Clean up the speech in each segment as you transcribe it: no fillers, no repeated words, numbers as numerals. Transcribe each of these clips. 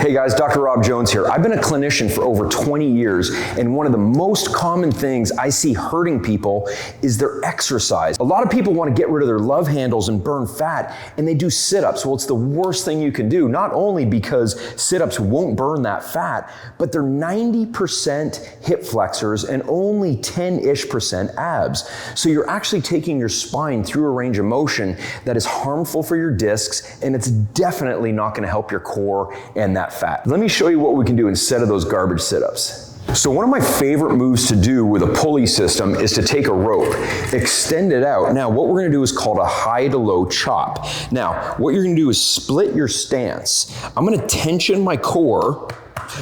Hey guys, Dr. Rob Jones here. I've been a clinician for over 20 years, and one of the most common things I see hurting people is their exercise. A lot of people want to get rid of their love handles and burn fat, and they do sit-ups. Well, it's the worst thing you can do, not only because sit-ups won't burn that fat, but they're 90% hip flexors and only 10-ish% abs. So you're actually taking your spine through a range of motion that is harmful for your discs, and it's definitely not going to help your core and that fat. Let me show you what we can do instead of those garbage sit-ups. So one of my favorite moves to do with a pulley system is to take a rope, extend it out. Now what we're gonna do is called a high to low chop. Now what you're gonna do is split your stance. I'm gonna tension my core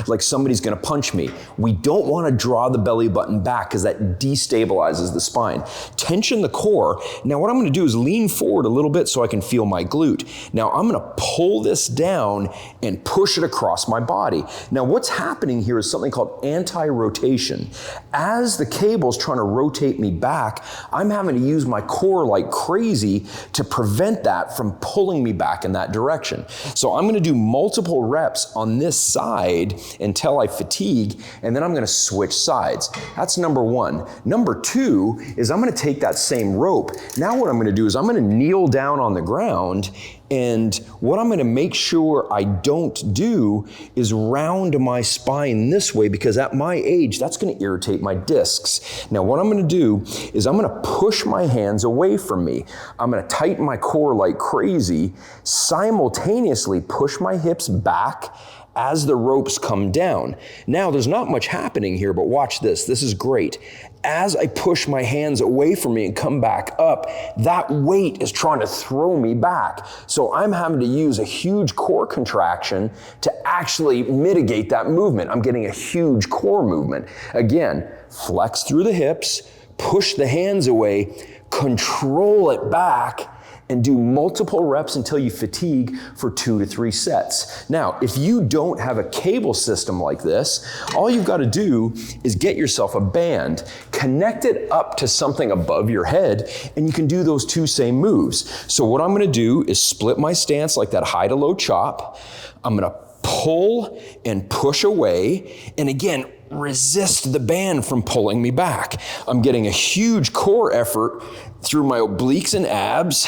like somebody's gonna punch me. We don't wanna draw the belly button back because that destabilizes the spine. Tension the core. Now what I'm gonna do is lean forward a little bit so I can feel my glute. Now I'm gonna pull this down and push it across my body. Now what's happening here is something called anti-rotation. As the cable's trying to rotate me back, I'm having to use my core like crazy to prevent that from pulling me back in that direction. So I'm gonna do multiple reps on this side until I fatigue, and then I'm gonna switch sides. That's number one. Number two is I'm gonna take that same rope. Now what I'm gonna do is I'm gonna kneel down on the ground, and what I'm gonna make sure I don't do is round my spine this way, because at my age, that's gonna irritate my discs. Now what I'm gonna do is I'm gonna push my hands away from me. I'm gonna tighten my core like crazy, simultaneously push my hips back as the ropes come down. Now there's not much happening here, but watch this. This is great. As I push my hands away from me and come back up, that weight is trying to throw me back. So I'm having to use a huge core contraction to actually mitigate that movement. I'm getting a huge core movement. Again, flex through the hips, push the hands away, control it back, and do multiple reps until you fatigue for 2 to 3 sets. Now, if you don't have a cable system like this, all you've got to do is get yourself a band, connect it up to something above your head, and you can do those 2 same moves. So what I'm gonna do is split my stance like that high to low chop. I'm gonna pull and push away, and again, resist the band from pulling me back. I'm getting a huge core effort through my obliques and abs.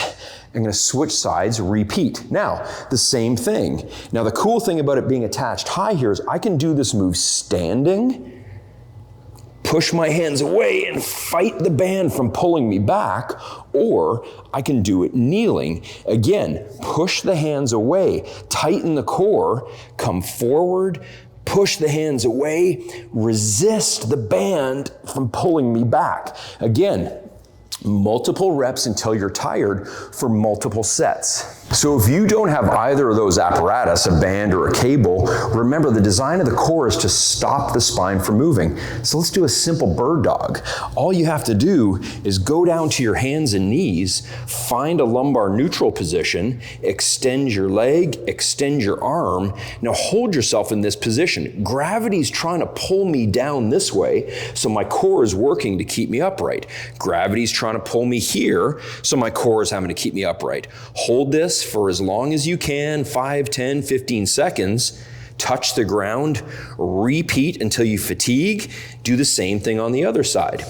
I'm gonna switch sides, repeat. Now, the same thing. Now, the cool thing about it being attached high here is I can do this move standing, push my hands away and fight the band from pulling me back, or I can do it kneeling. Again, push the hands away, tighten the core, come forward, push the hands away, resist the band from pulling me back. Again, multiple reps until you're tired for multiple sets. So if you don't have either of those apparatus, a band or a cable, remember the design of the core is to stop the spine from moving. So let's do a simple bird dog. All you have to do is go down to your hands and knees, find a lumbar neutral position, extend your leg, extend your arm. Now hold yourself in this position. Gravity's trying to pull me down this way, so my core is working to keep me upright. Gravity's trying to pull me here, so my core is having to keep me upright. Hold this for as long as you can, 5, 10, 15 seconds. Touch the ground, repeat until you fatigue. Do the same thing on the other side.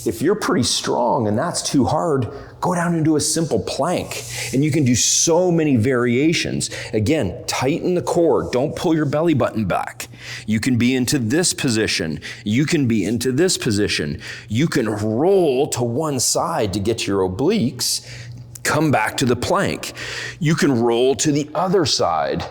If you're pretty strong and that's too hard, go down and do a simple plank. And you can do so many variations. Again, tighten the core. Don't pull your belly button back. You can be into this position. You can be into this position. You can roll to one side to get to your obliques. Come back to the plank. You can roll to the other side.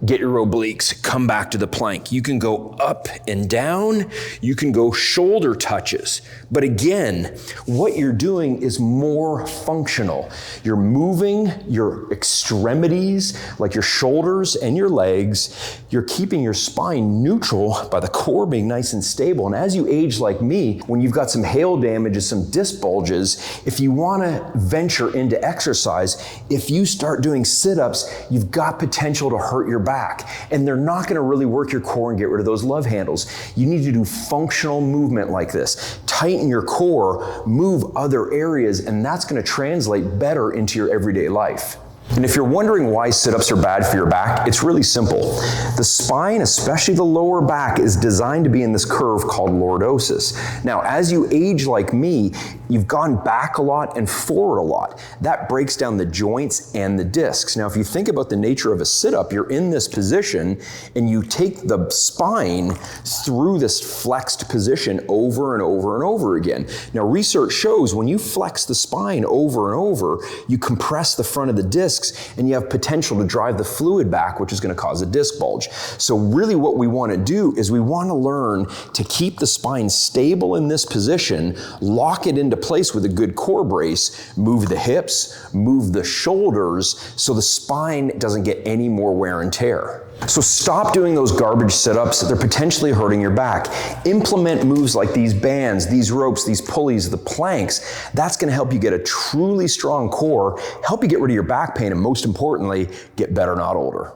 Get your obliques, come back to the plank. You can go up and down. You can go shoulder touches. But again, what you're doing is more functional. You're moving your extremities, like your shoulders and your legs. You're keeping your spine neutral by the core being nice and stable. And as you age like me, when you've got some hail damage and some disc bulges, if you wanna venture into exercise, if you start doing sit-ups, you've got potential to hurt your back. And they're not gonna really work your core and get rid of those love handles. You need to do functional movement like this. Tighten your core, move other areas, and that's gonna translate better into your everyday life. And if you're wondering why sit-ups are bad for your back, it's really simple. The spine, especially the lower back, is designed to be in this curve called lordosis. Now, as you age like me, you've gone back a lot and forward a lot. That breaks down the joints and the discs. Now, if you think about the nature of a sit-up, you're in this position and you take the spine through this flexed position over and over and over again. Now, research shows when you flex the spine over and over, you compress the front of the discs and you have potential to drive the fluid back, which is going to cause a disc bulge. So really what we want to do is we want to learn to keep the spine stable in this position, lock it into place with a good core brace, move the hips, move the shoulders so the spine doesn't get any more wear and tear. So stop doing those garbage sit-ups. They're potentially hurting your back. Implement moves like these bands, these ropes, these pulleys, the planks. That's going to help you get a truly strong core, help you get rid of your back pain, and most importantly, get better, not older.